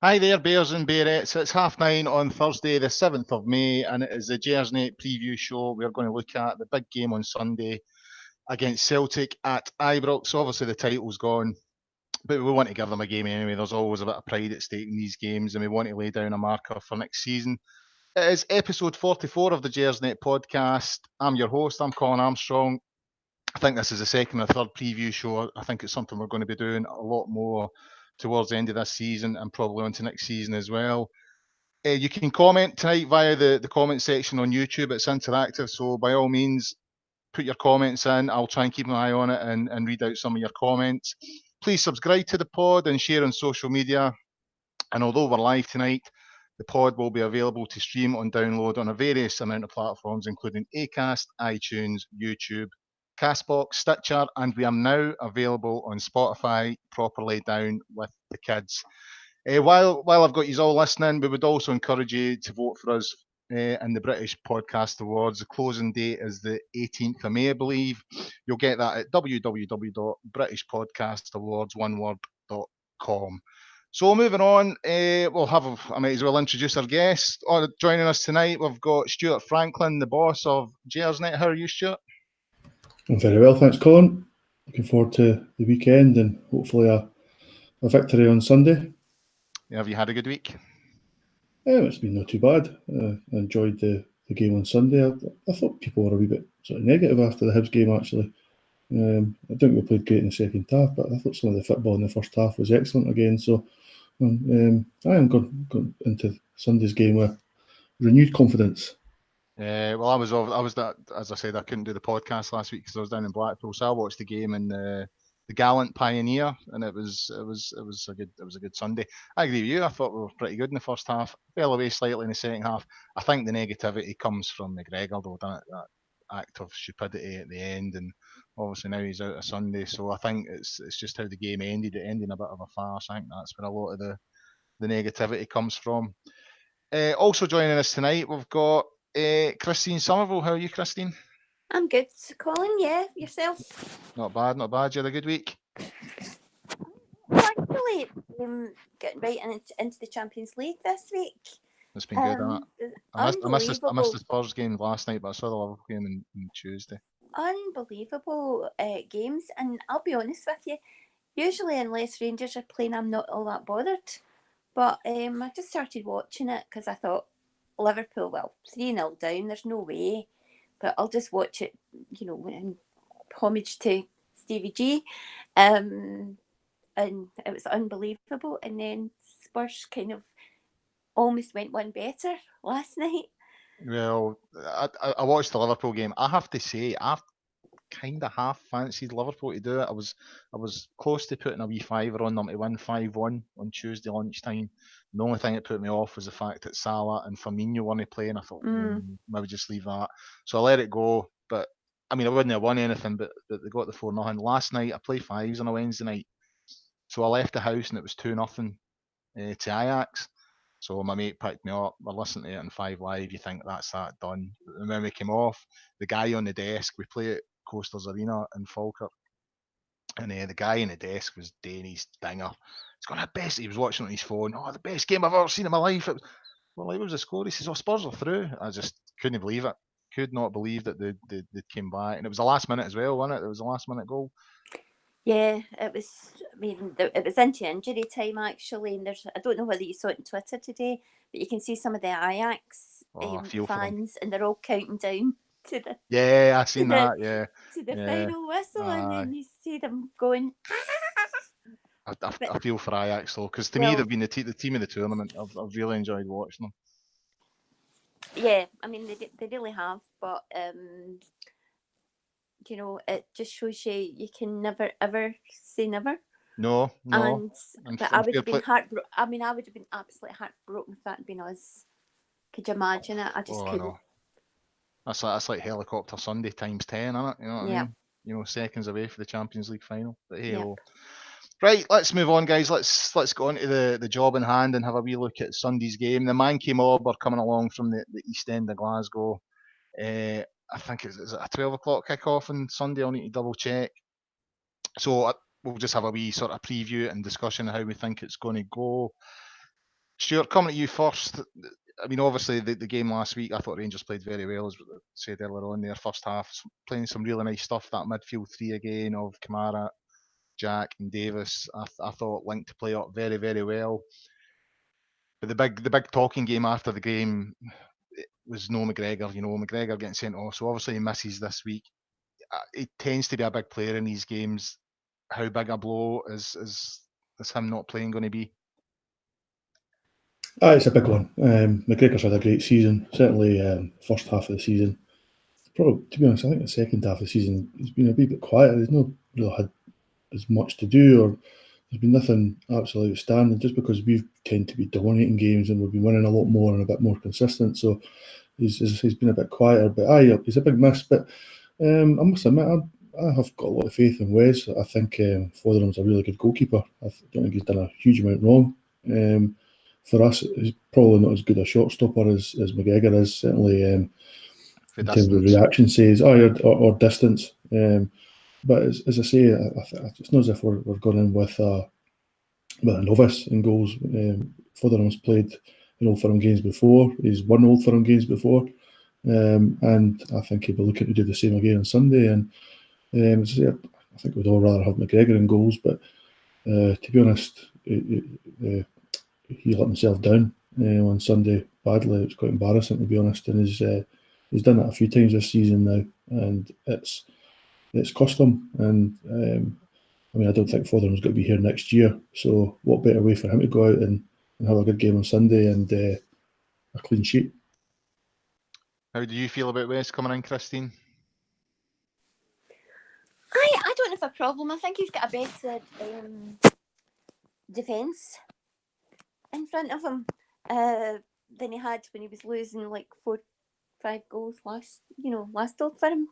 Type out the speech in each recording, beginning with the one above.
Hi there, Bears and Bearettes. It's 9:30 on Thursday, the 7th of May, and it is the Gersnet preview show. We're going to look at the big game on Sunday against Celtic at Ibrox. Obviously, the title's gone, but we want to give them a game anyway. There's always a bit of pride at stake in these games, and we want to lay down a marker for next season. It is episode 44 of the Gersnet Podcast. I'm your host, I'm Colin Armstrong. I think this is the second or third preview show. I think it's something we're going to be doing a lot more towards the end of this season and probably into next season as well. You can comment tonight via the comment section on YouTube. It's interactive, so by all means, put your comments in. I'll try and keep an eye on it and read out some of your comments. Please subscribe to the pod and share on social media. And although we're live tonight, the pod will be available to stream on download on a various amount of platforms, including Acast, iTunes, YouTube, Castbox, Stitcher, and we are now available on Spotify, properly down with the kids. While I've got you all listening, we would also encourage you to vote for us in the British Podcast Awards. The closing date is the 18th of May, I believe. You'll get that at www.britishpodcastawards.com. So moving on, I might as well introduce our guest. Joining us tonight, we've got Stuart Franklin, the boss of Gersnet. How are you, Stuart? I'm very well, thanks, Colin. Looking forward to the weekend and hopefully a victory on Sunday. Have you had a good week? It's been not too bad. I enjoyed the game on Sunday. I thought people were a wee bit sort of negative after the Hibs game, actually. I think we played great in the second half, but I thought some of the football in the first half was excellent again. So I am going into Sunday's game with renewed confidence. Well, I was that, as I said, I couldn't do the podcast last week because I was down in Blackpool, so I watched the game in the Gallant Pioneer, and it was a good Sunday. I agree with you. I thought we were pretty good in the first half. Fell away slightly in the second half. I think the negativity comes from McGregor, though, that act of stupidity at the end, and obviously now he's out of Sunday. So I think it's just how the game ended. It ended in a bit of a farce. I think that's where a lot of the negativity comes from. Also joining us tonight, we've got Christine Somerville. How are you, Christine? I'm good, Colin. Yeah, yourself? Not bad. You had a good week? Actually, getting right into the Champions League this week. It's been good, hasn't it? I missed the Spurs game last night, but I saw the Liverpool game on Tuesday. Unbelievable games, and I'll be honest with you, usually unless Rangers are playing, I'm not all that bothered. But I just started watching it because I thought, Liverpool, 3-0 down, there's no way. But I'll just watch it, in homage to Stevie G. And it was unbelievable. And then Spurs kind of almost went one better last night. Well, I watched the Liverpool game. I have to say, I've kind of half fancied Liverpool to do it. I was close to putting a wee fiver on them to win 5-1 on Tuesday lunchtime. The only thing that put me off was the fact that Salah and Firmino weren't playing. I thought maybe just leave that. So I let it go. But I mean, I wouldn't have won anything, but they got the 4-0. Last night I played fives on a Wednesday night, so I left the house and it was 2-0 to Ajax. So my mate picked me up. We're listening to it on 5 Live. You think that's that done? And when we came off, the guy on the desk, we play at Coasters Arena in Falkirk, and the guy on the desk was Danny's dinger. He's going, the best. He was watching on his phone. Oh, the best game I've ever seen in my life. What was the score? He says, Spurs are through. I just couldn't believe it. Could not believe that they came back. And it was the last minute as well, wasn't it? It was the last minute goal. Yeah, it was. I mean, it was into injury time actually, and I don't know whether you saw it on Twitter today, but you can see some of the Ajax fans, and they're all counting down to the. Yeah, I seen that. To the final whistle, and then you see them going. I feel for Ajax though, because to me they've been the team of the tournament. I've really enjoyed watching them. Yeah, I mean they really have, but it just shows you can never ever say never. No. But I would have been heartbroken. I mean, I would have been absolutely heartbroken if that had been us. Could you imagine it? I just couldn't. No. That's like helicopter Sunday times 10, isn't it? You know what I mean? Seconds away for the Champions League final. But hey, right, let's move on, guys. Let's go on to the job in hand and have a wee look at Sunday's game. The Mankey Mob are coming along from the East End of Glasgow. I think is it a 12 o'clock kickoff on Sunday? I'll need to double check. So we'll just have a wee sort of preview and discussion of how we think it's going to go. Stuart, coming at you first. I mean, obviously, the game last week, I thought Rangers played very well, as we said earlier on. Their first half, playing some really nice stuff. That midfield three again of Kamara, Jack, and Davis. I thought linked to play up very, very well. But the big talking game after the game was no McGregor. McGregor getting sent off, so obviously he misses this week. He tends to be a big player in these games. How big a blow is him not playing going to be? It's a big one. McGregor's had a great season, certainly first half of the season. Probably, to be honest, I think the second half of the season has been a wee bit quieter. He's not really had as much to do, or there's been nothing absolutely outstanding, just because we tend to be dominating games and we've been winning a lot more and a bit more consistent. So he's been a bit quieter, but he's a big miss. But I must admit, I have got a lot of faith in Wes. I think Fotherham's a really good goalkeeper. I don't think he's done a huge amount wrong. For us, he's probably not as good a shot stopper as McGregor is, certainly in terms of reaction says, or distance. But as I say, it's not as if we're going in with a novice in goals. Fotherham's played in Old Firm games before. He's won Old Firm games before. And I think he'll be looking to do the same again on Sunday. And as I say, I think we'd all rather have McGregor in goals, but to be honest, he let himself down on Sunday badly. It was quite embarrassing, to be honest, and he's done it a few times this season now, and it's cost him. And I don't think Fotherham's going to be here next year, so what better way for him to go out and have a good game on Sunday and a clean sheet. How do you feel about West coming in, Christine? I don't have a problem. I think he's got a better defence in front of him than he had when he was losing like 4-5 goals last Old Firm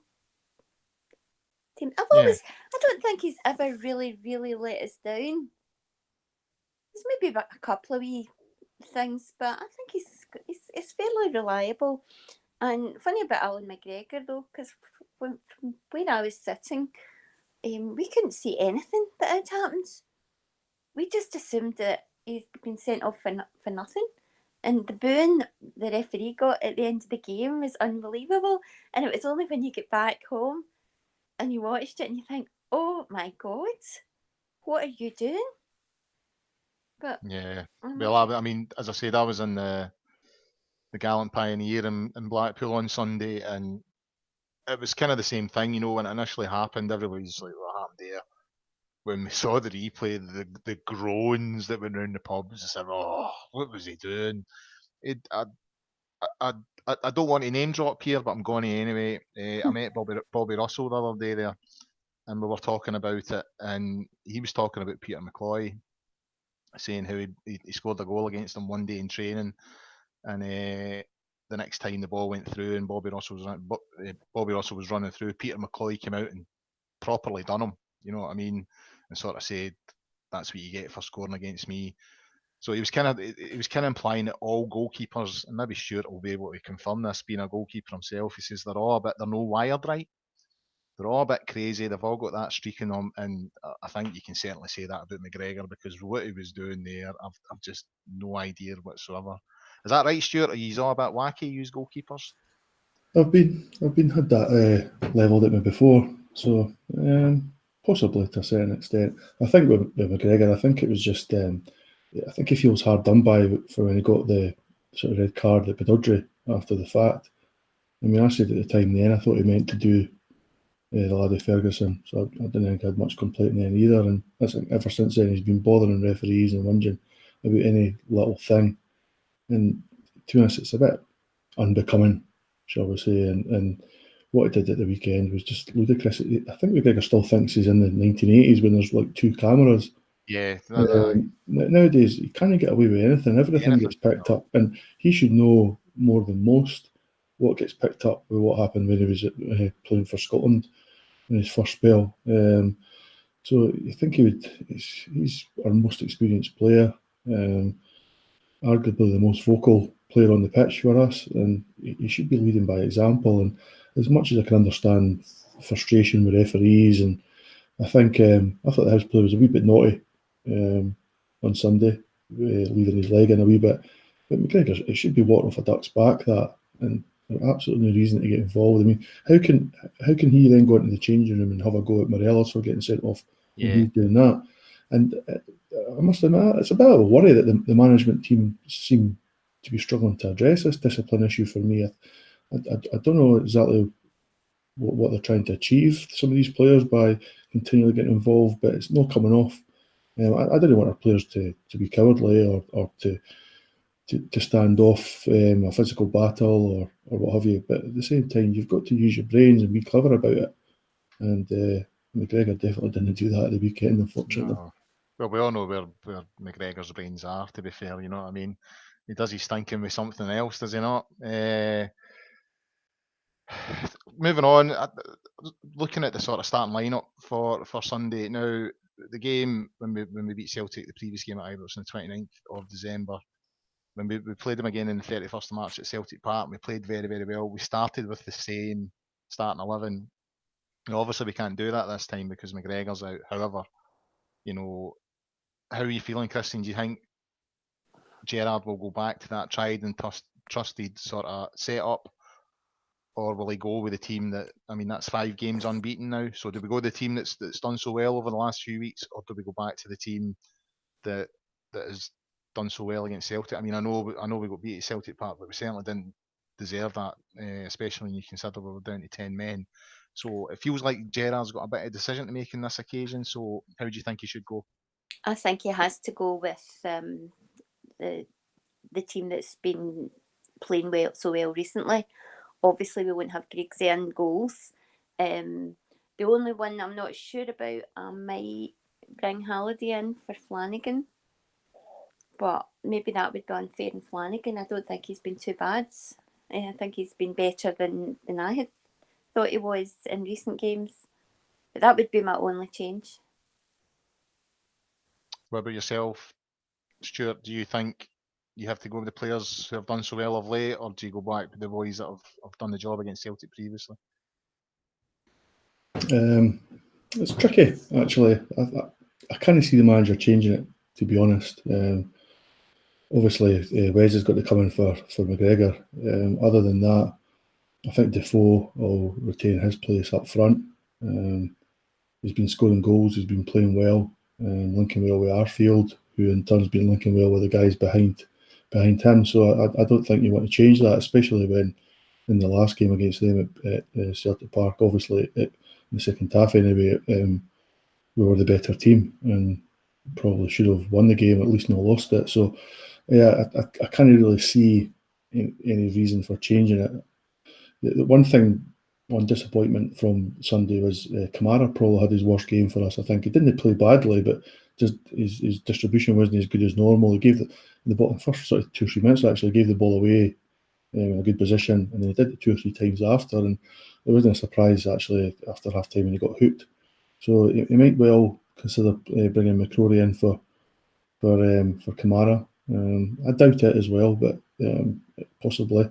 team. I don't think he's ever really, really let us down. There's maybe a couple of wee things, but I think he's fairly reliable. And funny about Alan McGregor though, because from where I was sitting, we couldn't see anything that had happened. We just assumed that he's been sent off for nothing. And the booing the referee got at the end of the game was unbelievable. And it was only when you get back home and you watched it and you think, oh my God, what are you doing? But yeah, well, I mean, as I said, I was in the Gallant Pioneer in Blackpool on Sunday, and it was kind of the same thing, when it initially happened. Everybody's like, what happened there? When we saw the replay, the groans that went around the pubs, I said, oh, what was he doing? I don't want to name drop here, but I'm going to anyway. I met Bobby Russell the other day there, and we were talking about it, and he was talking about Peter McCloy, saying how he scored a goal against him one day in training, and the next time the ball went through and Bobby Russell was running through, Peter McCloy came out and properly done him. You know what I mean? And sort of said, "That's what you get for scoring against me." So he was kind of implying that all goalkeepers, and maybe Stuart will be able to confirm this, being a goalkeeper himself, he says they're no wired right. They're all a bit crazy. They've all got that streak in them, and I think you can certainly say that about McGregor, because what he was doing there, I've just no idea whatsoever. Is that right, Stuart? Are you all a bit wacky, you goalkeepers? I've been had that levelled at me before, so possibly to a certain extent. I think with McGregor, I think it was just I think he feels hard done by for when he got the sort of red card at Badodry after the fact. I mean, I said at the time then I thought he meant to do the lad of Ferguson, so I didn't think I had much complaint then either. And I think ever since then he's been bothering referees and whinging about any little thing. And to be honest, it's a bit unbecoming, shall we say. And what he did at the weekend was just ludicrous. I think McGregor still thinks he's in the 1980s when there's like 2 cameras. Yeah. Nowadays, you can't get away with anything. Everything gets picked up, and he should know more than most what gets picked up with what happened when he was playing for Scotland in his first spell. So I think he's our most experienced player, arguably the most vocal player on the pitch for us, and he should be leading by example. And as much as I can understand frustration with referees, and I think I thought the house play was a wee bit naughty on Sunday. leaving his leg in a wee bit. But McGregor, it should be water off a duck's back, that, and there's absolutely no reason to get involved. I mean, how can he then go into the changing room and have a go at Morelos for getting sent off when he's doing that? And I must admit, it's a bit of a worry that the management team seem to be struggling to address this discipline issue for me. I don't know exactly what they're trying to achieve, some of these players, by continually getting involved, but it's not coming off. I didn't want our players to be cowardly or to stand off a physical battle or what have you, but at the same time, you've got to use your brains and be clever about it. And McGregor definitely didn't do that at the weekend, unfortunately. No. Well, we all know where McGregor's brains are, to be fair, you know what I mean? He does his thinking with something else, does he not? Moving on, looking at the sort of starting lineup for Sunday. Now, the game, when we beat Celtic, the previous game at Ibrox on the 29th of December, when we played them again in the 31st of March at Celtic Park, we played very, very well. We started with the same starting 11. Now, obviously, we can't do that this time because McGregor's out. However, you know, how are you feeling, Christine? Do you think Gerrard will go back to that tried and trusted sort of setup, or will he go with the team that, I mean, that's 5 games unbeaten now? So do we go with the team that's done so well over the last few weeks, or do we go back to the team that has done so well against Celtic? I mean, I know we got beat at Celtic Park, but we certainly didn't deserve that, especially when you consider we were down to 10 men. So it feels like Gerrard's got a bit of decision to make on this occasion. So how do you think he should go? I think he has to go with the team that's been playing so well recently. Obviously, we won't have Griggsy in goals. The only one I'm not sure about, I might bring Halliday in for Flanagan, but maybe that would be unfair on Flanagan. I don't think he's been too bad. I think he's been better than I had thought he was in recent games. But that would be my only change. What about yourself, Stuart? Do you think you have to go with the players who have done so well of late, or do you go back to the boys that have done the job against Celtic previously? It's tricky, actually. I can't see the manager changing it, to be honest. Obviously, Wes has got to come in for McGregor. Other than that, I think Defoe will retain his place up front. He's been scoring goals, he's been playing well, linking well with Arfield, who in turn has been linking well with the guys behind him. So I don't think you want to change that, especially when in the last game against them at Celtic Park, obviously in the second half anyway, we were the better team and probably should have won the game, at least not lost it. So yeah, I can't really see any reason for changing it. The one disappointment from Sunday was Kamara probably had his worst game for us. I think he didn't play badly, but just his distribution wasn't as good as normal. He gave the ball first sort of 2 or 3 minutes, actually gave the ball away in a good position, and then he did it 2 or 3 times after, and it wasn't a surprise actually after half time when he got hooked. So he might well consider bringing McCrory in for Kamara. I doubt it as well, but possibly.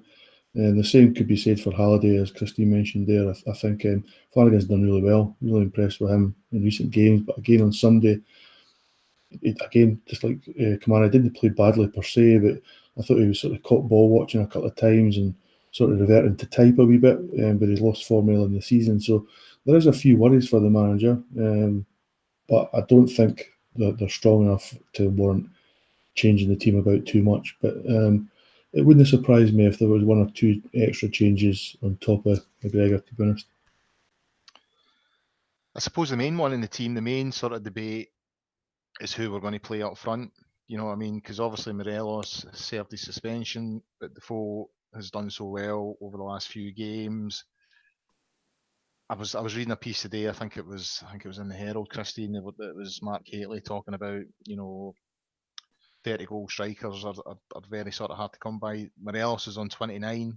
And the same could be said for Halliday, as Christine mentioned there. I think Flanagan's done really well. Really impressed with him in recent games. But again on Sunday, just like Kamara, didn't play badly per se, but I thought he was sort of caught ball watching a couple of times and sort of reverting to type a wee bit, but he's lost form early in the season. So there is a few worries for the manager, but I don't think that they're strong enough to warrant changing the team about too much. But it wouldn't surprise me if there was 1 or 2 extra changes on top of McGregor, to be honest. I suppose the main one in the team, the main sort of debate is who we're going to play up front. You know what I mean? Because obviously Morelos served his suspension, but Defoe has done so well over the last few games. I was reading a piece today. I think it was in the Herald, Christine. It was Mark Haitley talking about, you know, 30 goal strikers are very sort of hard to come by. Morelos is on 29.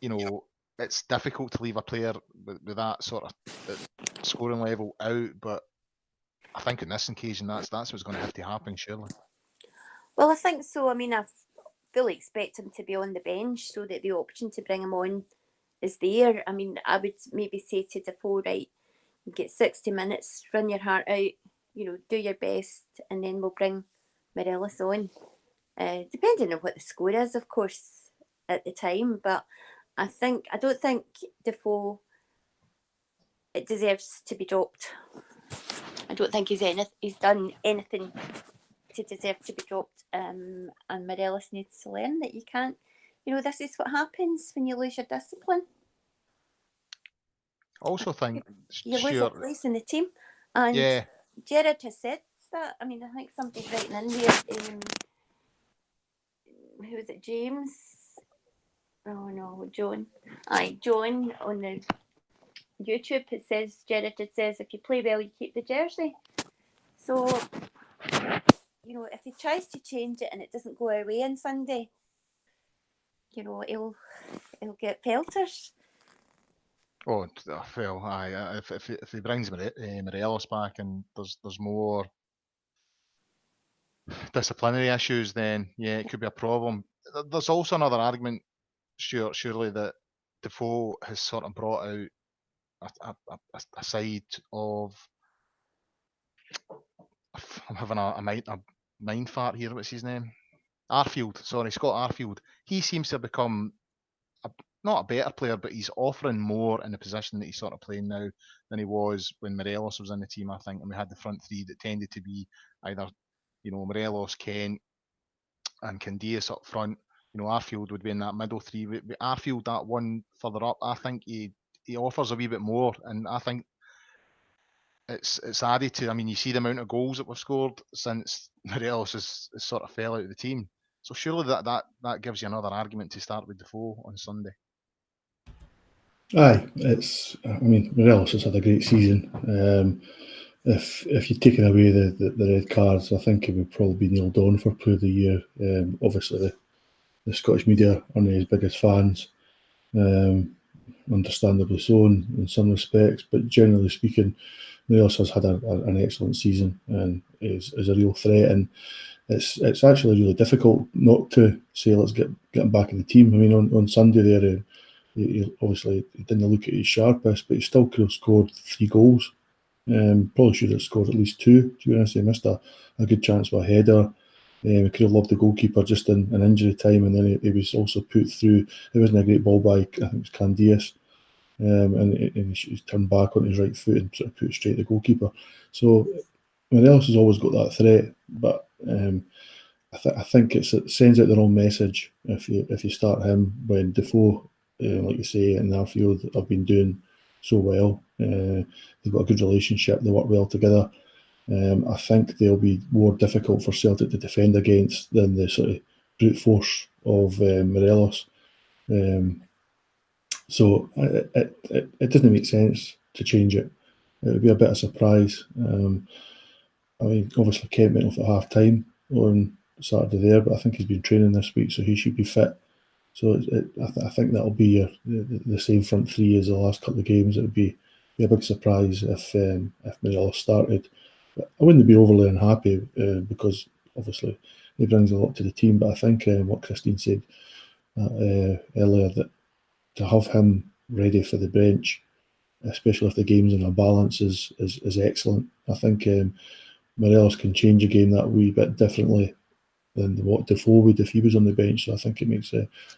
You know, it's difficult to leave a player with that sort of scoring level out, but I think on this occasion that's what's going to have to happen, surely. Well, I think so. I mean, I fully expect him to be on the bench so that the option to bring him on is there. I mean, I would maybe say to Defoe, right, get 60 minutes, run your heart out, you know, do your best, and then we'll bring Morelos on, depending on what the score is, of course, at the time. But I don't think Defoe, it deserves to be dropped. I don't think he's done anything to deserve to be dropped. And Morelos needs to learn that you can't. This is what happens when you lose your discipline. Also think you lose a place in the team, and Gerard has said that. I mean, I think somebody's writing in there. Who was it? James? Oh no, John. John on the YouTube. It says Gerard says if you play well, you keep the jersey. So if he tries to change it and it doesn't go away on Sunday, he'll get pelters. Oh well, aye. If he brings Morelos back and there's more disciplinary issues, then yeah, it could be a problem. There's also another argument, Stuart, surely, that Defoe has sort of brought out a side of. I'm having a mind fart here. What's his name? Arfield. Sorry, Scott Arfield. He seems to have become not a better player, but he's offering more in the position that he's sort of playing now than he was when Morelos was in the team, I think. And we had the front three that tended to be either, Morelos, Kent, and Candias up front. Arfield would be in that middle three. But Arfield, that one further up, I think he offers a wee bit more, and I think it's added to. I mean, you see the amount of goals that we've scored since Morelos has sort of fell out of the team. So surely that gives you another argument to start with Defoe on Sunday. Aye, Morelos has had a great season. If you'd taken away the red cards, I think it would probably be nailed on for Player of the Year. Obviously, the Scottish media aren't his biggest fans, understandably so in some respects, but generally speaking, Morelos has had an excellent season and is a real threat. And it's actually really difficult not to say let's get him back in the team. I mean, on Sunday there, he obviously didn't look at his sharpest, but he still could have scored 3 goals. Probably should have scored at least 2, to be honest. He missed a good chance with a header. He could have loved the goalkeeper just in injury time, and then he was also put through. It wasn't a great ball by, I think it was Candias, and he turned back on his right foot and sort of put it straight at the goalkeeper. So Morelos has always got that threat, but I think it sends out the wrong message if you start him when Defoe, like you say, and Arfield have been doing so well. They've got a good relationship. They work well together. I think they'll be more difficult for Celtic to defend against than the sort of brute force of Morelos. So it doesn't make sense to change it. It would be a bit of a surprise. Obviously Kent went off at half time on Saturday there, but I think he's been training this week, so he should be fit. So I think that'll be the same front three as the last couple of games. It would be a big surprise if Morelos started. But I wouldn't be overly unhappy because obviously he brings a lot to the team. But I think what Christine said earlier, that to have him ready for the bench, especially if the game's in a balance, is excellent. I think Morelos can change a game that wee bit differently than what Defoe would if he was on the bench. So I think it makes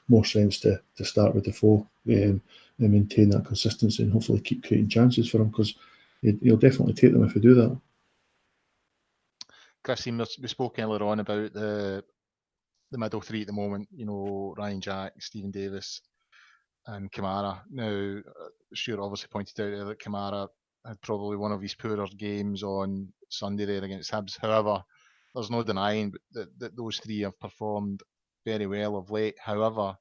more sense to start with Defoe and maintain that consistency and hopefully keep creating chances for him, because he'll definitely take them if we do that. Christine, we spoke earlier on about the middle three at the moment, Ryan Jack, Stephen Davis and Kamara. Now, Stuart obviously pointed out there that Kamara had probably one of his poorer games on Sunday there against Hibs. However, there's no denying that those three have performed very well of late. However,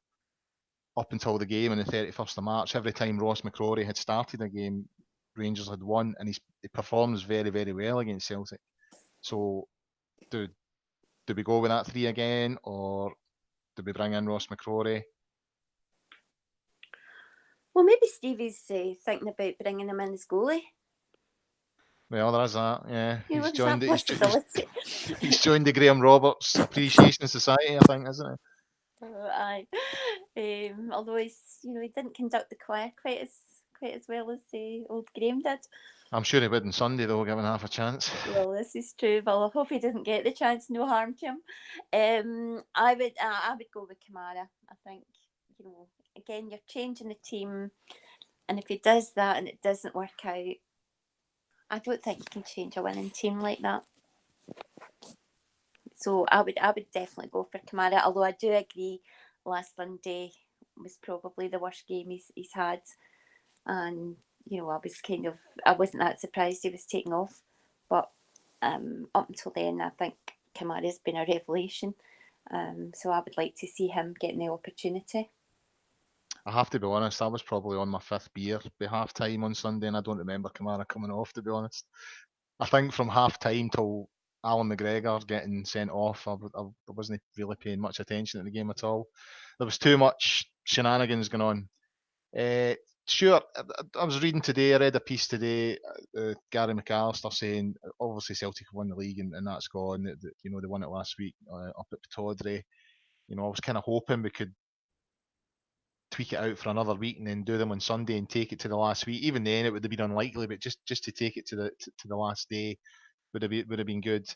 up until the game on the 31st of March, every time Ross McCrory had started a game, Rangers had won, and he performs very, very well against Celtic. So, do we go with that three again, or do we bring in Ross McCrory? Well, maybe Stevie's thinking about bringing him in as goalie. Well, there is that, yeah. He's joined the Graham Roberts Appreciation Society, I think, isn't he? Aye. Although he didn't conduct the choir quite as well as old Graham did. I'm sure he would on Sunday, though, given half a chance. Well, this is true. Well, I hope he doesn't get the chance. No harm to him. I would go with Kamara. I think, again, you're changing the team, and if he does that and it doesn't work out, I don't think you can change a winning team like that. So I would definitely go for Kamara. Although I do agree, last Sunday was probably the worst game he's had, and I wasn't that surprised he was taken off, but up until then, I think Kamara's been a revelation. So I would like to see him getting the opportunity. I have to be honest, I was probably on my 5th beer by half time on Sunday, and I don't remember Kamara coming off, to be honest. I think from half time till Alan McGregor getting sent off, I wasn't really paying much attention to the game at all. There was too much shenanigans going on. Stuart, I was reading today, I read a piece today, Gary McAllister saying, obviously Celtic have won the league and that's gone. They won it last week up at Pittodrie. I was kind of hoping we could tweak it out for another week and then do them on Sunday and take it to the last week. Even then, it would have been unlikely, but just to take it to the last day would have been good.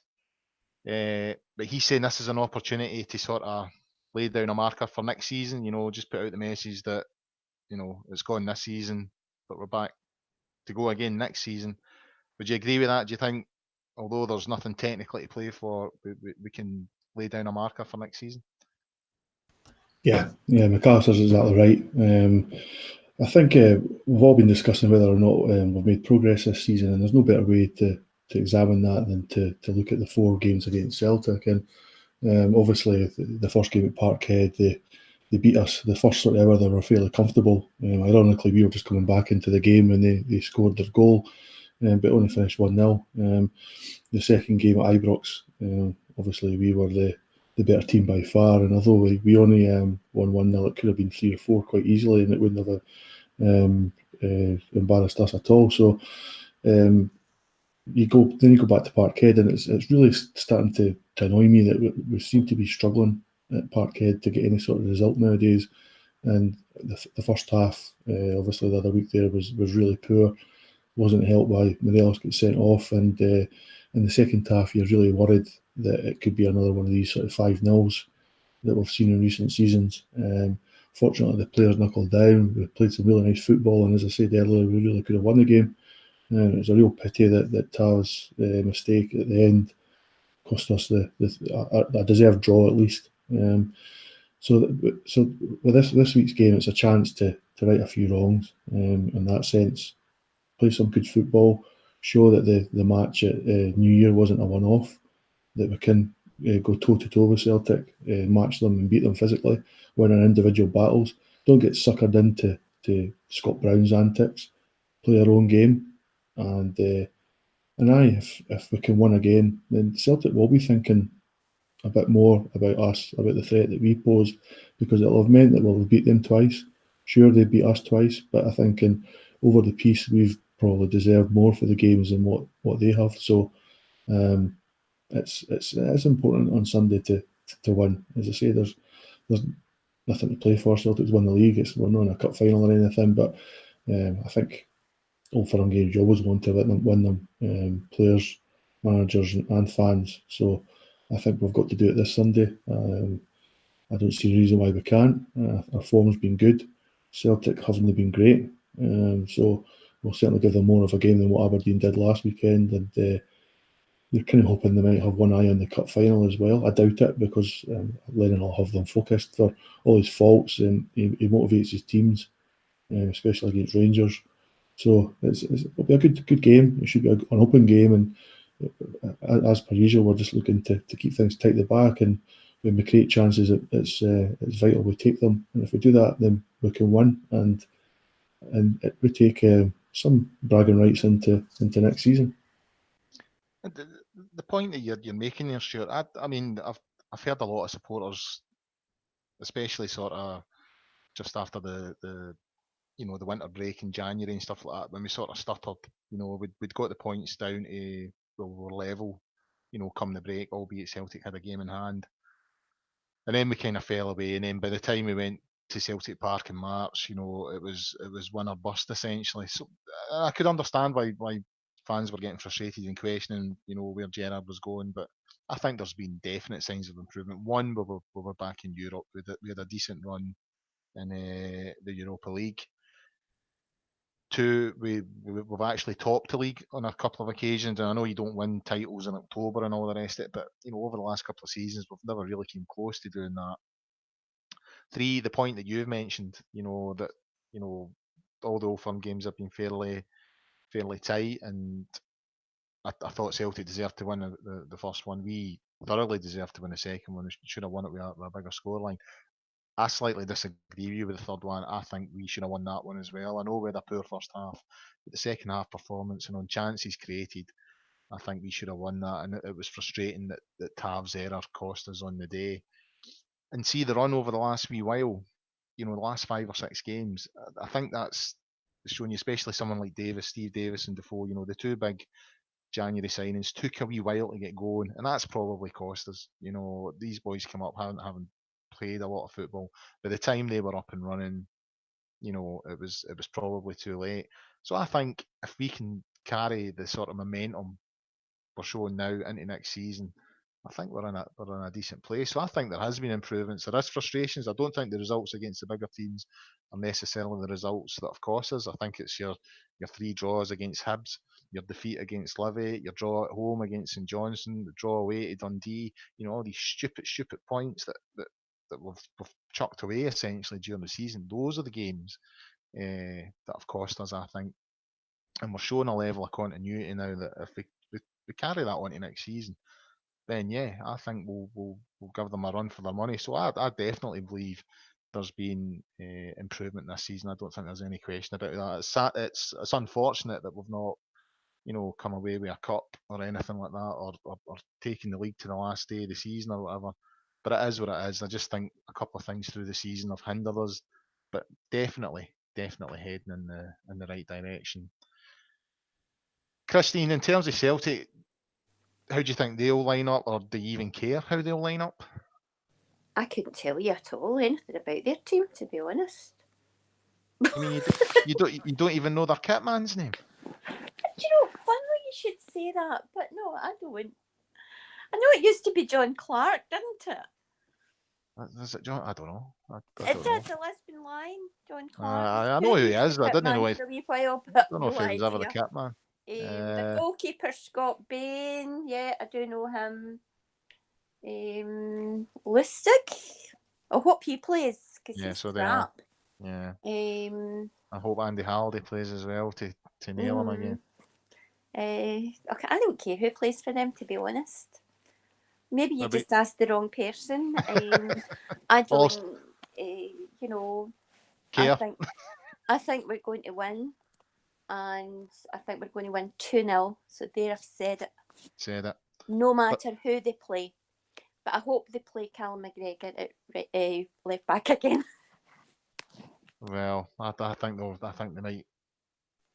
But he's saying this is an opportunity to sort of lay down a marker for next season. Just put out the message that it's gone this season, but we're back to go again next season. Would you agree with that? Do you think, although there's nothing technically to play for, we can lay down a marker for next season? Yeah, McAllister's exactly right. I think we've all been discussing whether or not we've made progress this season, and there's no better way to examine that than to look at the 4 games against Celtic. And obviously, the first game at Parkhead, they beat us. The first sort of hour, they were fairly comfortable. Ironically, we were just coming back into the game when they scored their goal, but only finished 1-0. The second game at Ibrox, obviously, we were the better team by far, and although we only won 1-0, it could have been 3 or 4 quite easily, and it wouldn't have embarrassed us at all. So you go back to Parkhead, and it's really starting to annoy me that we seem to be struggling at Parkhead to get any sort of result nowadays. And the first half, obviously the other week there was really poor. Wasn't helped by Morelos getting sent off, and in the second half you're really worried that it could be another one of these sort of 5-0s that we've seen in recent seasons. Fortunately, the players knuckled down. We played some really nice football, and as I said earlier, we really could have won the game. It was a real pity that Tav's mistake at the end cost us a deserved draw at least. So with this week's game, it's a chance to right a few wrongs in that sense. Play some good football, show that the match at New Year wasn't a one-off, that we can go toe-to-toe with Celtic, match them and beat them physically, win our individual battles. Don't get suckered into Scott Brown's antics. Play our own game, and if we can win again, then Celtic will be thinking a bit more about us, about the threat that we pose, because it'll have meant that we'll have beat them twice. Sure, they beat us twice, but I think over the piece, we've probably deserved more for the games than what they have. So it's important on Sunday to win. As I say, there's nothing to play for. Celtic's won the league. We're not in a cup final or anything, but I think Old Firm games you always want to win them, players, managers and fans. So I think we've got to do it this Sunday. I don't see a reason why we can't. Our form's been good. Celtic haven't been great. So we'll certainly give them more of a game than what Aberdeen did last weekend. And you're kind of hoping they might have one eye on the cup final as well. I doubt it, because Lennon will have them focused for all his faults, and he motivates his teams, especially against Rangers. So it'll be a good game. It should be an open game, and as per usual, we're just looking to keep things tight at the back, and when we create chances, it's vital we take them, and if we do that, then we can win, and we take some bragging rights into next season. The point that you're making there, Stuart, I mean, I've heard a lot of supporters, especially sort of just after the winter break in January and stuff like that, when we sort of stuttered, we'd got the points down to, well, we were level, come the break, albeit Celtic had a game in hand. And then we kind of fell away, and then by the time we went to Celtic Park in March, it was win or bust essentially. So I could understand why fans were getting frustrated and questioning, where Gerrard was going. But I think there's been definite signs of improvement. One, we were back in Europe. We had a decent run in the Europa League. Two, we've actually topped the league on a couple of occasions, and I know you don't win titles in October and all the rest of it, but over the last couple of seasons, we've never really came close to doing that. Three, the point that you've mentioned, that all the Old Firm games have been fairly tight, and I thought Celtic deserved to win the first one. We thoroughly deserved to win the second one. We should have won it with a bigger scoreline. I slightly disagree with you with the third one. I think we should have won that one as well. I know we had a poor first half, but the second half performance and on chances created, I think we should have won that. And it was frustrating that Tav's error cost us on the day. And see the run over the last wee while, the last 5 or 6 games, I think that's showing you, especially someone like Davis, Steve Davis and Defoe, the two big January signings took a wee while to get going, and that's probably cost us. These boys come up haven't played a lot of football. By the time they were up and running, it was probably too late. So I think if we can carry the sort of momentum we're showing now into next season, I think we're in a decent place. So I think there has been improvements. There is frustrations. I don't think the results against the bigger teams are necessarily the results that have cost us. I think it's your 3 draws against Hibs, your defeat against Livy, your draw at home against St Johnstone, the draw away to Dundee. All these stupid points that we've chucked away essentially during the season. Those are the games that have cost us, I think. And we're showing a level of continuity now that if we carry that on to next season, then yeah, I think we'll give them a run for their money. So I definitely believe there's been improvement this season. I don't think there's any question about that. It's unfortunate that we've not, come away with a cup or anything like that, or taking the league to the last day of the season or whatever. But it is what it is. I just think a couple of things through the season have hindered us, but definitely heading in the right direction. Christine, in terms of Celtic, how do you think they'll line up, or do you even care how they'll line up? I couldn't tell you at all anything about their team, to be honest. I mean, you don't even know their kit man's name. Funny you should say that, but no, I don't. I know it used to be John Clark, didn't it? Is it John? I don't know. It's the Lisbon line, John Clark. I know who he is. I didn't know. I don't know if he was ever the kit man. The goalkeeper, Scott Bain. Yeah, I do know him. Lustig. I hope he plays because he's crap. Yeah. I hope Andy Halliday plays as well to nail him again. Okay, I don't care who plays for them, to be honest. Maybe you just asked the wrong person. I don't, care. I think we're going to win, and I think we're going to win 2-0. So there, I've said it. Said it. No matter who they play, but I hope they play Callum McGregor at left back again. Well, I think they might.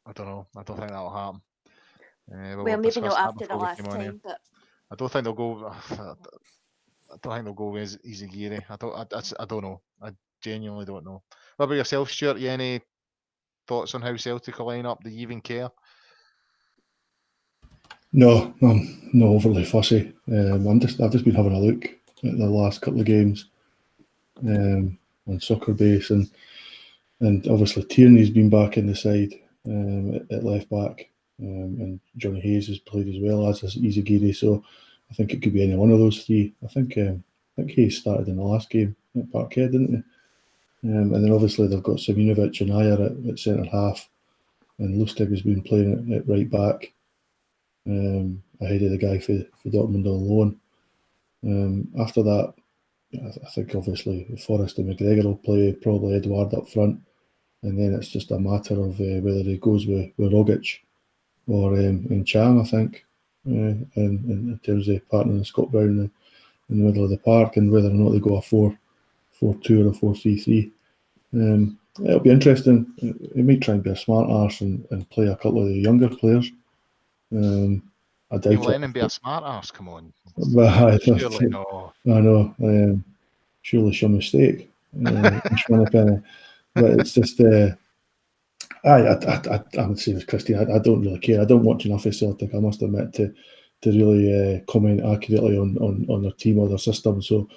I don't know. I don't think that'll happen. Well, maybe not after the last time, but I don't think they'll go. I don't think they'll go with Izagiri. I don't know. I genuinely don't know. What about yourself, Stuart? You any thoughts on how Celtic will line up? Do you even care? No, I'm not overly fussy. I've just been having a look at the last couple of games on Soccer Base, and obviously Tierney's been back in the side at left back, and Johnny Hayes has played as well as Izagiri. So I think it could be any one of those three. I think Hayes started in the last game at Parkhead, didn't he? And then obviously they've got Savinovic and Ayer at centre half, and Lustig has been playing at right back, ahead of the guy for Dortmund on loan. After that, I think obviously Forrest and McGregor will play, probably Edouard up front, and then it's just a matter of whether he goes with Rogic or in Cham, I think, in terms of partnering Scott Brown in the middle of the park, and whether or not they go a 4-4-2 or a 4-3-3. It'll be interesting. He might try and be a smart arse and play a couple of the younger players. I doubt You'll let him be a smart arse, come on. Surely no. I know. Surely some mistake. But it's just I'm the same as Christine. I don't really care. I don't watch enough of Celtic, I must admit, to really comment accurately on their team or their system. So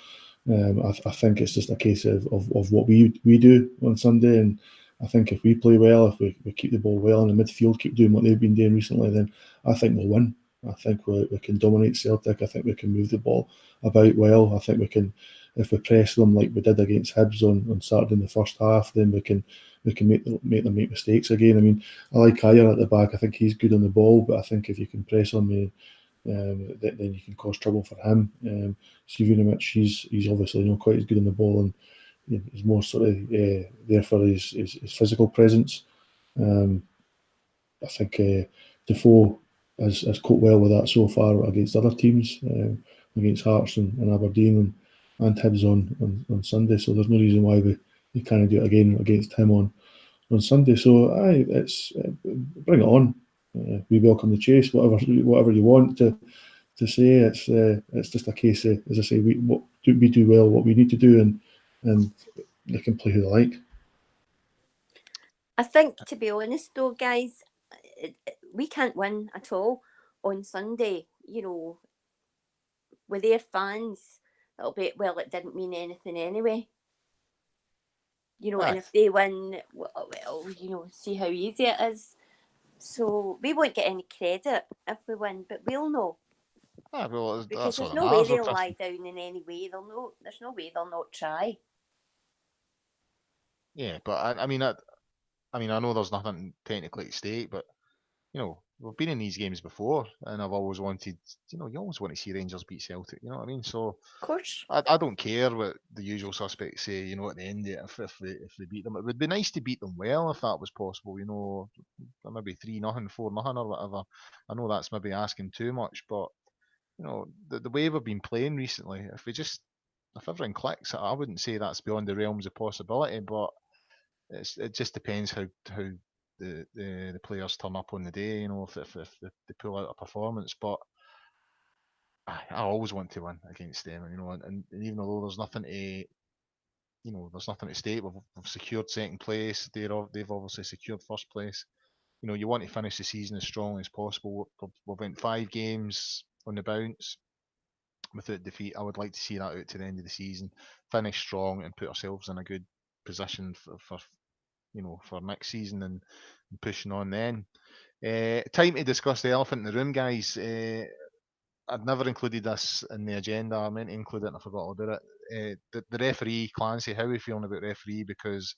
I think it's just a case of what we do on Sunday. And I think if we play well, if we keep the ball well in the midfield, keep doing what they've been doing recently, then I think we'll win. I think we can dominate Celtic. I think we can move the ball about well. I think we can, if we press them like we did against Hibs on Saturday in the first half, then we can make them make mistakes again. I mean, I like Ayer at the back. I think he's good on the ball, but I think if you can press him, then you can cause trouble for him. Sivinovic, he's obviously not quite as good on the ball, and he's more sort of there for his physical presence. I think Defoe has coped well with that so far against other teams, against Hearts and Aberdeen and Hibs on Sunday. So there's no reason why we can't do it again against him on Sunday. So it's bring it on. We welcome the chase. Whatever you want to say. It's just a case of, as I say, we do well what we need to do, and they can play who they like. I think, to be honest though, guys, we can't win at all on Sunday. With their fans, it didn't mean anything anyway. And if they win, well, see how easy it is. So we won't get any credit if we win, but we'll know. Because there's no way they'll lie down in any way. There's no way they'll not try. Yeah, but I mean, I know there's nothing technically at stake, but we've been in these games before, and I've always wanted, you always want to see Rangers beat Celtic. You know what I mean? So of course, I don't care what the usual suspects say. At the end of it, if they beat them, it would be nice to beat them well if that was possible. Maybe 3-0, 4-0 or whatever. I know that's maybe asking too much, but the way we've been playing recently, if everything clicks, I wouldn't say that's beyond the realms of possibility, but it just depends how the players turn up on the day, if they pull out a performance. But I always want to win against them, and even though there's nothing to stake, we've secured second place. They've obviously secured first place. You want to finish the season as strongly as possible. We've went 5 games on the bounce without defeat. I would like to see that out to the end of the season, finish strong and put ourselves in a good position for next season and pushing on then. Time to discuss the elephant in the room, guys. I'd never included this in the agenda. I meant to include it and I forgot all about it. The referee, Clancy, how are we feeling about referee? Because,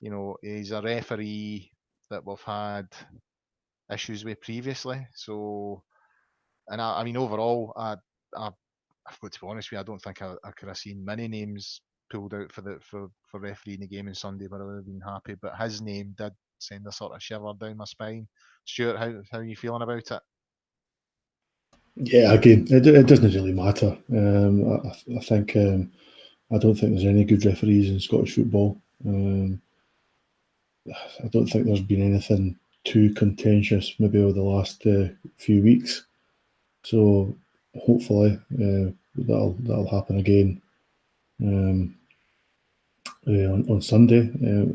he's a referee that we've had issues with previously. So, and I mean, overall, I've got to be honest with you, I don't think I could have seen many names pulled out for refereeing the game on Sunday where I would have been happy. But his name did send a sort of shiver down my spine. Stuart, how are you feeling about it? Yeah, again, it doesn't really matter. I think I don't think there's any good referees in Scottish football. I don't think there's been anything too contentious maybe over the last few weeks. So hopefully that'll happen again on Sunday.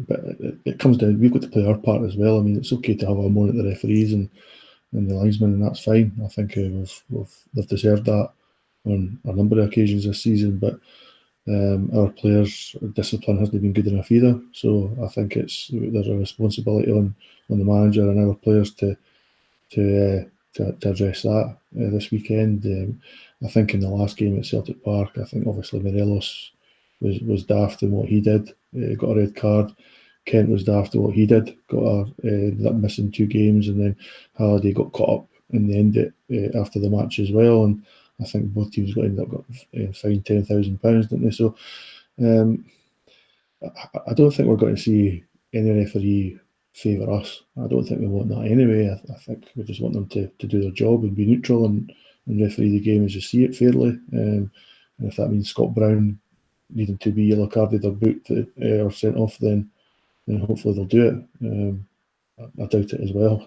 But it comes down, we've got to play our part as well. I mean, it's okay to have a moan at the referees and the linesmen, and that's fine. I think they've deserved that on a number of occasions this season, but our players' discipline hasn't been good enough either. So I think there's a responsibility on the manager and our players to address that this weekend. I think in the last game at Celtic Park, I think obviously Morelos was daft in what he did. Got a red card. Kent was daft in what he did. Ended up missing 2 games, and then Halliday got caught up in the end after the match as well. And I think both teams got fined £10,000, didn't they? So I don't think we're going to see any referee favour us. I don't think we want that anyway. I think we just want them to do their job and be neutral and referee the game as you see it fairly. And if that means Scott Brown needing to be yellow carded or booked or sent off, then hopefully they'll do it. I doubt it as well.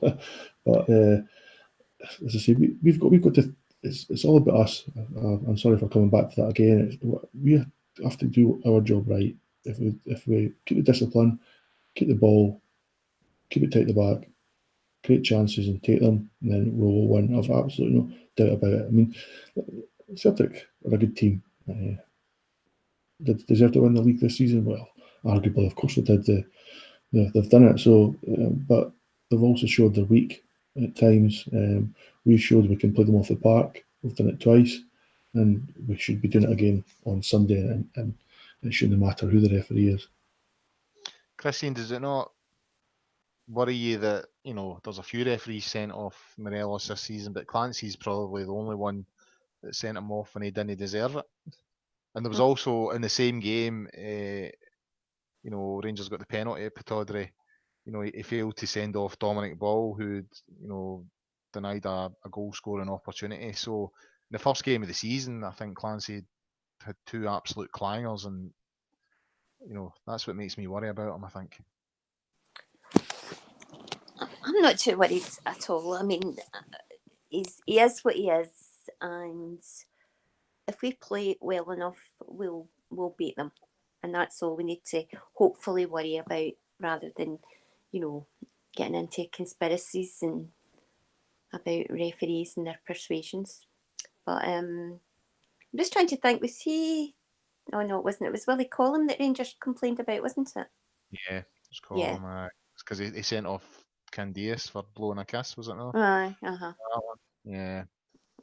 But as I say, we've got to. It's all about us. I'm sorry for coming back to that again. We have to do our job right. If we keep the discipline, keep the ball, keep it tight at the back, create chances and take them, and then we will win. I've absolutely no doubt about it. I mean, Celtic are a good team. Did they deserve to win the league this season? Well, arguably, of course they did. They've done it. So, but they've also showed they're weak at times. We've showed we can play them off the park. We've done it twice, and we should be doing it again on Sunday. And it shouldn't matter who the referee is. Christine, does it not worry you that, there's a few referees sent off Morelos this season, but Clancy's probably the only one that sent him off when he didn't deserve it? And there was also, in the same game, Rangers got the penalty at Pittodrie. He failed to send off Dominic Ball, who'd, denied a goal scoring opportunity. So in the first game of the season, I think Clancy had two absolute clangers, and that's what makes me worry about him, I think. I'm not too worried at all. I mean, he is what he is, and if we play well enough, we'll beat them, and that's all we need to hopefully worry about, rather than getting into conspiracies and about referees and their persuasions. But I'm just trying to think, was he... Oh no, it wasn't. It was Willie Colin that Rangers complained about, wasn't it? Yeah, it was Colin. It's because he sent off Candias for blowing a kiss, was it not? Aye, Yeah.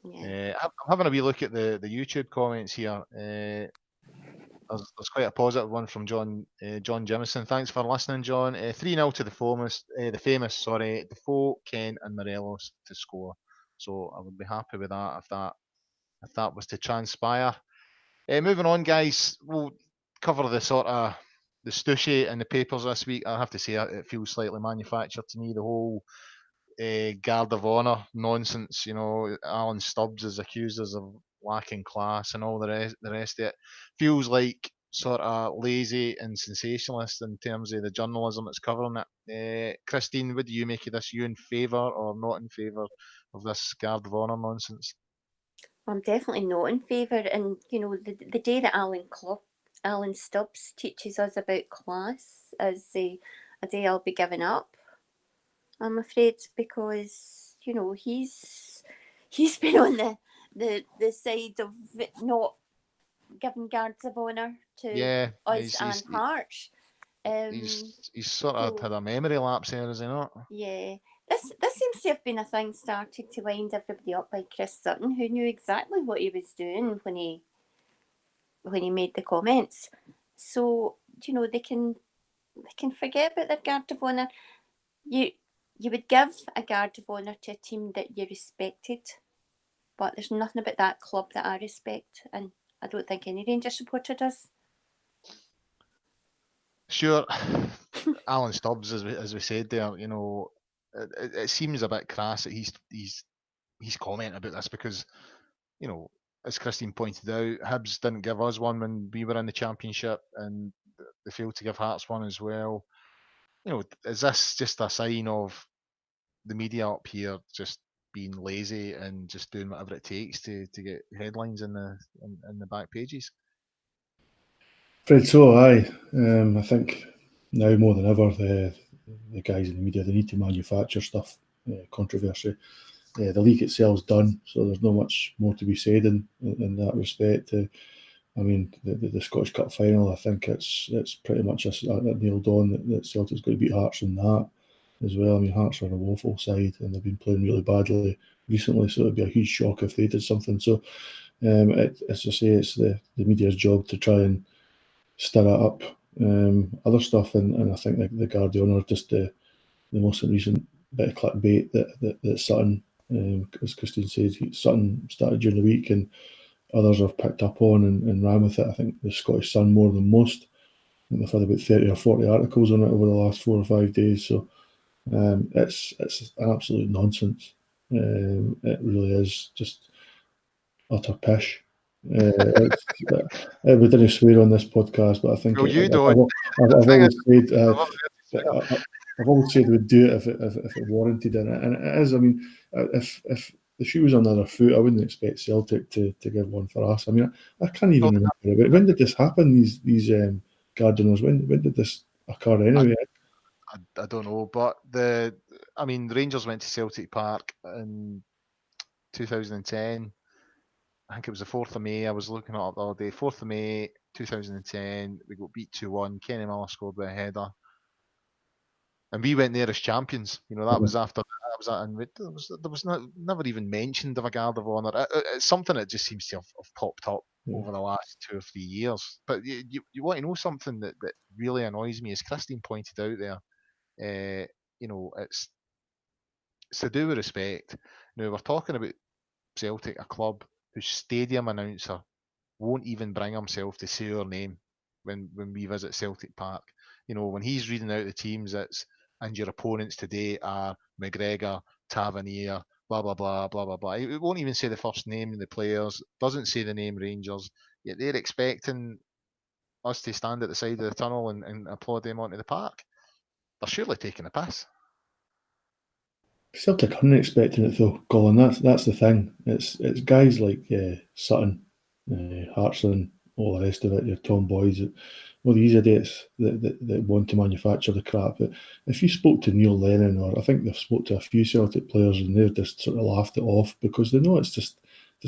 yeah. I'm having a wee look at the YouTube comments here. There's quite a positive one from John Jimison. Thanks for listening, John. 3-0 to the famous, Defoe, Kent and Morelos to score. So I would be happy with that if that was to transpire. Moving on, guys, we'll cover the sort of the Stushy in the papers this week. I have to say it feels slightly manufactured to me. The whole guard of honour nonsense. Alan Stubbs is accused us of lacking class and all the rest of it. Feels like sort of lazy and sensationalist in terms of the journalism that's covering it. Christine, what do you make of this? You in favour or not in favour of this guard of honour nonsense? I'm definitely not in favour. And the day that Alan Stubbs teaches us about class is a day I'll be giving up, I'm afraid, because he's been on the side of not giving guards of honour to us and Hearts. He's sort of had a memory lapse there, is he not? Yeah. This seems to have been a thing started to wind everybody up by Chris Sutton, who knew exactly what he was doing when he made the comments. So they can forget about their guard of honour. You would give a guard of honour to a team that you respected, but there's nothing about that club that I respect, and I don't think any Rangers supporter does. Sure, Alan Stubbs, as we said there, it seems a bit crass that he's commenting about this because, as Christine pointed out, Hibs didn't give us one when we were in the Championship, and they failed to give Hearts one as well. Is this just a sign of the media up here just being lazy and just doing whatever it takes to get headlines in the back pages? Fred, so I think now more than ever the guys in the media, they need to manufacture stuff, controversy. The league itself's done, so there's not much more to be said in that respect. I mean, the Scottish Cup final, I think it's pretty much nailed on that Celtic's going to beat Hearts in that as well. I mean, Hearts are a woeful side and they've been playing really badly recently, so it'd be a huge shock if they did something. So, as I say, it's the media's job to try and stir it up. Other stuff, and I think the guard of honour, just the most recent bit of clickbait that Sutton, as Christine says, Sutton started during the week and others have picked up on and ran with it. I think the Scottish Sun more than most. I think they've had about 30 or 40 articles on it over the last 4 or 5 days. So it's absolute nonsense. It really is just utter pish. We didn't swear on this podcast, but I think I've always said we'd do it if it warranted, and it is. I mean, if the shoe was on the other foot, I wouldn't expect Celtic to give one for us. I mean, I can't even remember it. When did this happen? These guard honours. When did this occur anyway? I don't know, but Rangers went to Celtic Park in 2010. I think it was the 4th of May. I was looking it up the other day. 4th of May 2010. We got beat 2-1. Kenny Miller scored with a header. And we went there as champions. That was after that was and there was never even mentioned of a Guard of Honour. It's something that just seems to have popped up over the last 2 or 3 years. But you want to know something that really annoys me, as Christine pointed out there. It's to do with respect. Now we're talking about Celtic, a club whose stadium announcer won't even bring himself to say our name when we visit Celtic Park. When he's reading out the teams, and your opponents today are McGregor, Tavernier, blah, blah, blah, blah, blah, blah. It won't even say the first name of the players, doesn't say the name Rangers, yet they're expecting us to stand at the side of the tunnel and applaud them onto the park. They're surely taking a piss. Celtic aren't expecting it though, Colin. That's the thing. It's guys like Sutton, Hartson, all the rest of it, your Tom Boys, all these idiots that want to manufacture the crap. But if you spoke to Neil Lennon, or I think they've spoke to a few Celtic players, and they've just sort of laughed it off because they know it's just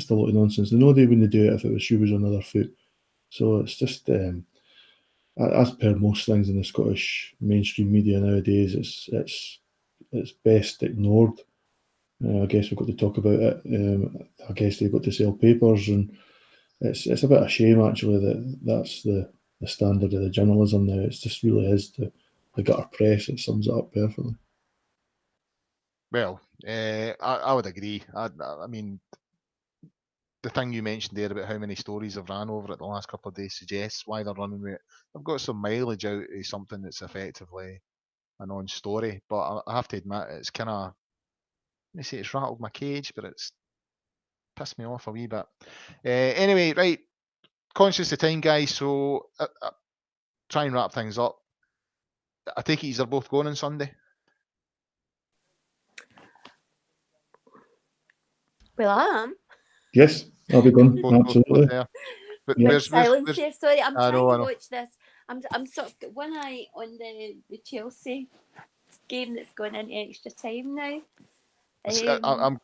a lot of nonsense. They know they wouldn't do it if it was shoes on the other foot. So it's just, as per most things in the Scottish mainstream media nowadays, it's best ignored. I guess we've got to talk about it. I guess they've got to sell papers, and it's a bit of a shame actually that's the standard of the journalism now. It just really is the gutter press. It sums it up perfectly. Well, I would agree. I mean, the thing you mentioned there about how many stories have ran over it the last couple of days suggests why they're running with it. They've got some mileage out of something that's effectively a non-story, but I have to admit it's kind of, let me say it's rattled my cage, but it's pissed me off a wee bit. Anyway, right, conscious of time, guys, so try and wrap things up. I take it you're both going on Sunday? Well, I am. Yes, I'll be going. Absolutely. But silence here. Sorry, I'm trying to watch this. I'm sort of got one eye on the Chelsea game that's going into extra time now.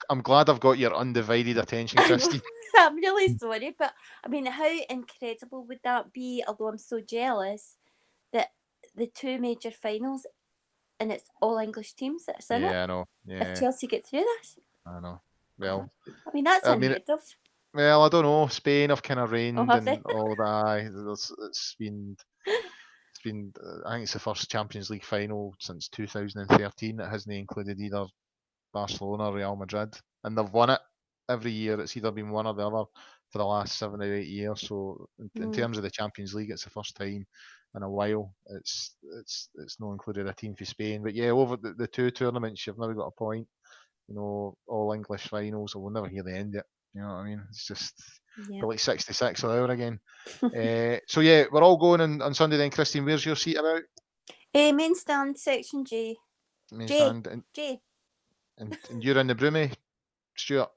I'm glad I've got your undivided attention, Christine. I'm really sorry, but I mean, how incredible would that be? Although I'm so jealous that the 2 major finals, and it's all English teams that's in it. Yeah, I know. Yeah. If Chelsea get through this, I know. Well, I mean that's unheard of. Well, I don't know. Spain have kind of reigned and all that. It's been. I think it's the first Champions League final since 2013 that hasn't included either Barcelona or Real Madrid, and they've won it every year. It's either been one or the other for the last 7 or 8 years. So in terms of the Champions League, it's the first time in a while it's not included a team for Spain. But yeah, over the 2 tournaments, you've never got a point. All English finals, so we'll never hear the end of it. You know what I mean? It's just like 66 all over again. So yeah, we're all going on Sunday then. Christine, where's your seat about? Main stand, section J. Main stand. J. And you're in the Broomy, Stuart?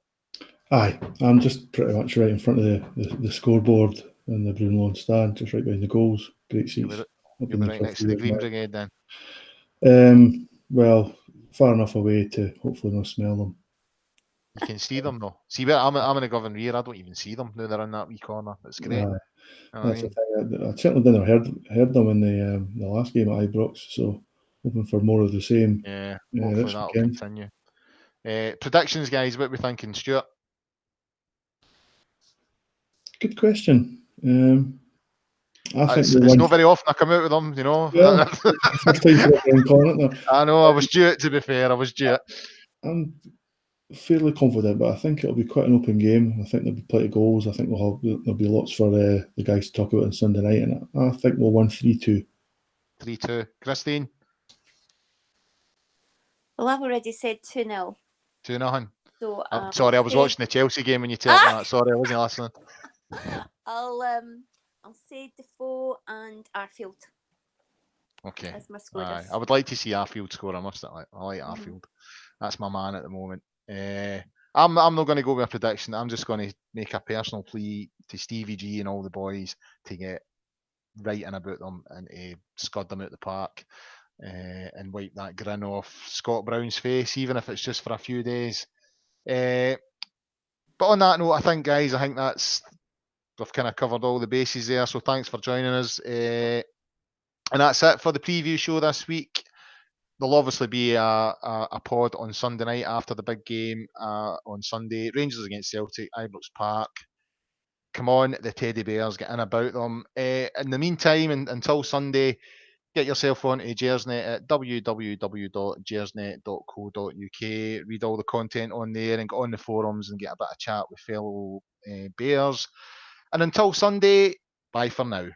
Aye, I'm just pretty much right in front of the scoreboard and the Broom Lawn stand, just right behind the goals. Great seats. You'll be right next to the Green Brigade then? Well, far enough away to hopefully not smell them. You can see them though. See, I'm in the Govan rear. I don't even see them now. They're in that wee corner. It's great. That's the thing. I certainly didn't heard them in the last game at Ibrox. So hoping for more of the same. Yeah, hopefully that'll continue. Predictions, guys. What are we thinking, Stuart? Good question. I think it's not very often I come out with them, Yeah, first time for calling it. I know. I was due it. To be fair, I was due it. I'm fairly confident, but I think it'll be quite an open game. I think there'll be plenty of goals. I think there'll be lots for the guys to talk about on Sunday night, and I think we'll win 3-2. 3-2. Christine? Well, I've already said 2-0. 2-0. So sorry, I was watching the Chelsea game when you told me that. Sorry, I wasn't listening. I'll say Defoe and Arfield. Okay. That's my score. I would like to see Arfield score. I like Arfield. That's my man at the moment. I'm not going to go with a prediction. I'm just going to make a personal plea to Stevie G and all the boys to get writing about them and to scud them out the park. and wipe that grin off Scott Brown's face, even if it's just for a few days. But on that note, I think, guys, we've kind of covered all the bases there. So thanks for joining us. And that's it for the preview show this week. There'll obviously be a pod on Sunday night after the big game on Sunday. Rangers against Celtic, Ibrox Park. Come on, the Teddy Bears, get in about them. In the meantime, until Sunday, get yourself onto Gersnet at www.gersnet.co.uk. Read all the content on there and get on the forums and get a bit of chat with fellow Bears. And until Sunday, bye for now.